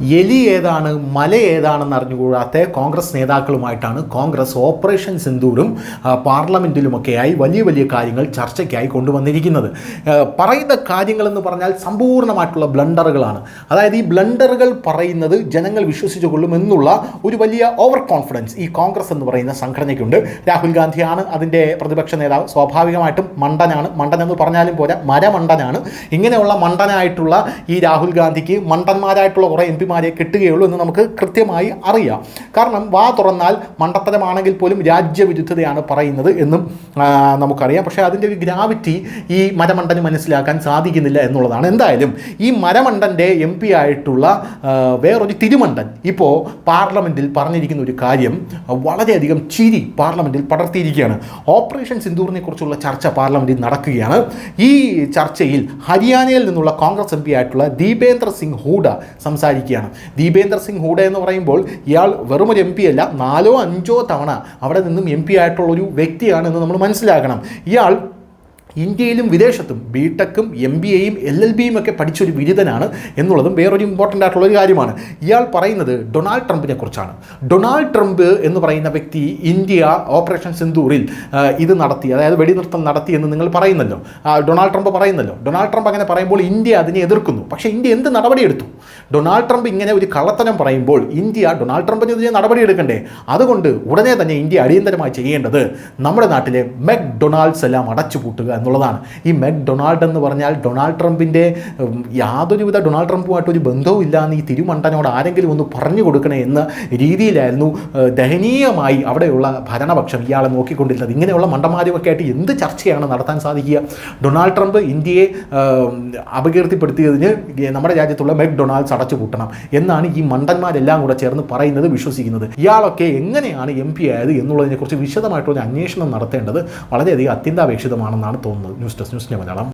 എലി ഏതാണ് മല ഏതാണെന്ന് അറിഞ്ഞുകൂടാത്ത കോൺഗ്രസ് നേതാക്കളുമായിട്ടാണ് കോൺഗ്രസ് ഓപ്പറേഷൻ സിന്ദൂറും പാർലമെൻറ്റിലുമൊക്കെയായി വലിയ വലിയ കാര്യങ്ങൾ ചർച്ചയ്ക്കായി കൊണ്ടുവന്നിരിക്കുന്നത്. പറയുന്ന കാര്യങ്ങളെന്ന് പറഞ്ഞാൽ സമ്പൂർണ്ണമായിട്ടുള്ള ബ്ലണ്ടറുകളാണ്. അതായത് ഈ ബ്ലണ്ടറുകൾ പറയുന്നത് ജനങ്ങൾ വിശ്വസിച്ചു കൊള്ളുമെന്നുള്ള ഒരു വലിയ ഓവർ കോൺഫിഡൻസ് ഈ കോൺഗ്രസ് എന്ന് പറയുന്ന സംഘടനയ്ക്കുണ്ട്. രാഹുൽ ഗാന്ധിയാണ് അതിൻ്റെ പ്രതിപക്ഷ നേതാവ്. സ്വാഭാവികമായിട്ടും മണ്ടനെന്ന് പറഞ്ഞാലും പോരാ, മരമണ്ടനാണ്. ഇങ്ങനെയുള്ള മണ്ടനായിട്ടുള്ള ഈ രാഹുൽ ഗാന്ധിക്ക് മണ്ടന്മാരായിട്ടുള്ള കുറേ എം മാരെ കിട്ടുകയുള്ളൂ എന്ന് നമുക്ക് കൃത്യമായി അറിയാം. കാരണം വാ തുറന്നാൽ മണ്ടത്തരമാണെങ്കിൽ പോലും രാജ്യവിരുദ്ധതയാണ് പറയുന്നത് എന്നും നമുക്കറിയാം. പക്ഷേ അതിൻ്റെ ഒരു ഗ്രാവിറ്റി ഈ മരമണ്ടന് മനസ്സിലാക്കാൻ സാധിക്കുന്നില്ല എന്നുള്ളതാണ്. എന്തായാലും ഈ മരമണ്ടൻ്റെ എം പി ആയിട്ടുള്ള വേറൊരു തിരുമണ്ടൻ ഇപ്പോൾ പാർലമെൻറ്റിൽ പറഞ്ഞിരിക്കുന്ന ഒരു കാര്യം വളരെയധികം ചിരി പാർലമെൻറ്റിൽ പടർത്തിയിരിക്കുകയാണ്. ഓപ്പറേഷൻ സിന്ദൂറിനെ കുറിച്ചുള്ള ചർച്ച പാർലമെൻറ്റിൽ നടക്കുകയാണ്. ഈ ചർച്ചയിൽ ഹരിയാനയിൽ നിന്നുള്ള കോൺഗ്രസ് എം പി ആയിട്ടുള്ള ദീപേന്ദ്ര സിംഗ് ഹൂഡ സംസാരിക്കുകയാണ്. ദീപേന്ദ്ര സിംഗ് ഹൂഡ എന്ന് പറയുമ്പോൾ ഇയാൾ വെറും ഒരു എം പി അല്ല, 4 or 5 തവണ അവിടെ നിന്നും എം പി ആയിട്ടുള്ള ഒരു വ്യക്തിയാണെന്ന് നമ്മൾ മനസ്സിലാക്കണം. ഇയാൾ ഇന്ത്യയിലും വിദേശത്തും ബിടെക്കും MBAയും LLBയും ഒക്കെ പഠിച്ചൊരു ബിരുദനാണ് എന്നുള്ളതും വേറൊരു ഇമ്പോർട്ടൻ്റ് ആയിട്ടുള്ളൊരു കാര്യമാണ്. ഇയാൾ പറയുന്നത് ഡൊണാൾഡ് ട്രംപിനെ കുറിച്ചാണ്. ഡൊണാൾഡ് ട്രംപ് എന്ന് പറയുന്ന വ്യക്തി ഇന്ത്യ ഓപ്പറേഷൻ സിന്ദൂറിൽ ഇത് നടത്തി, അതായത് വെടിനിർത്തൽ നടത്തി എന്ന് നിങ്ങൾ പറയുന്നല്ലോ, ഡൊണാൾഡ് ട്രംപ് പറയുന്നല്ലോ. ഡൊണാൾഡ് ട്രംപ് അങ്ങനെ പറയുമ്പോൾ ഇന്ത്യ അതിനെ എതിർക്കുന്നു. പക്ഷേ ഇന്ത്യ എന്ത് നടപടിയെടുത്തു? ഡൊണാൾഡ് ട്രംപ് ഇങ്ങനെ ഒരു കള്ളത്തരം പറയുമ്പോൾ ഇന്ത്യ ഡൊണാൾഡ് ട്രംപിനെതിരെ നടപടിയെടുക്കണ്ടേ? അതുകൊണ്ട് ഉടനെ തന്നെ ഇന്ത്യ അടിയന്തരമായി ചെയ്യേണ്ടത് നമ്മുടെ നാട്ടിലെ മെക്ഡൊണാൾഡ്സ് എല്ലാം അടച്ചുപൂട്ടുക എന്നുള്ളതാണ്. ഈ മെക്ഡൊണാൾഡ് എന്ന് പറഞ്ഞാൽ ഡൊണാൾഡ് ട്രംപിൻ്റെ യാതൊരുവിധ ഡൊണാൾഡ് ട്രംപുമായിട്ട് ഒരു ബന്ധവും ഇല്ല എന്ന് ഈ തിരുമണ്ടനോട് ആരെങ്കിലും ഒന്ന് പറഞ്ഞു കൊടുക്കണേ എന്ന രീതിയിലായിരുന്നു ദയനീയമായി അവിടെയുള്ള ഭരണപക്ഷം ഇയാളെ നോക്കിക്കൊണ്ടിരുന്നത്. ഇങ്ങനെയുള്ള മണ്ടന്മാരുമൊക്കെ ആയിട്ട് എന്ത് ചർച്ചയാണ് നടത്താൻ സാധിക്കുക? ഡൊണാൾഡ് ട്രംപ് ഇന്ത്യയെ അപകീർത്തിപ്പെടുത്തിയതിന് നമ്മുടെ രാജ്യത്തുള്ള മെക്ഡൊണാൾഡ്സ് അടച്ചുപൂട്ടണം എന്നാണ് ഈ മണ്ടന്മാരെല്ലാം കൂടെ ചേർന്ന് പറയുന്നത്, വിശ്വസിക്കുന്നത്. ഇയാളൊക്കെ എങ്ങനെയാണ് MP ആയത് എന്നുള്ളതിനെക്കുറിച്ച് വിശദമായിട്ടൊരു അന്വേഷണം നടത്തേണ്ടത് വളരെയധികം അത്യന്താപേക്ഷിതമാണെന്നാണ് തോന്നുന്നത്. News desk, news Malayalam.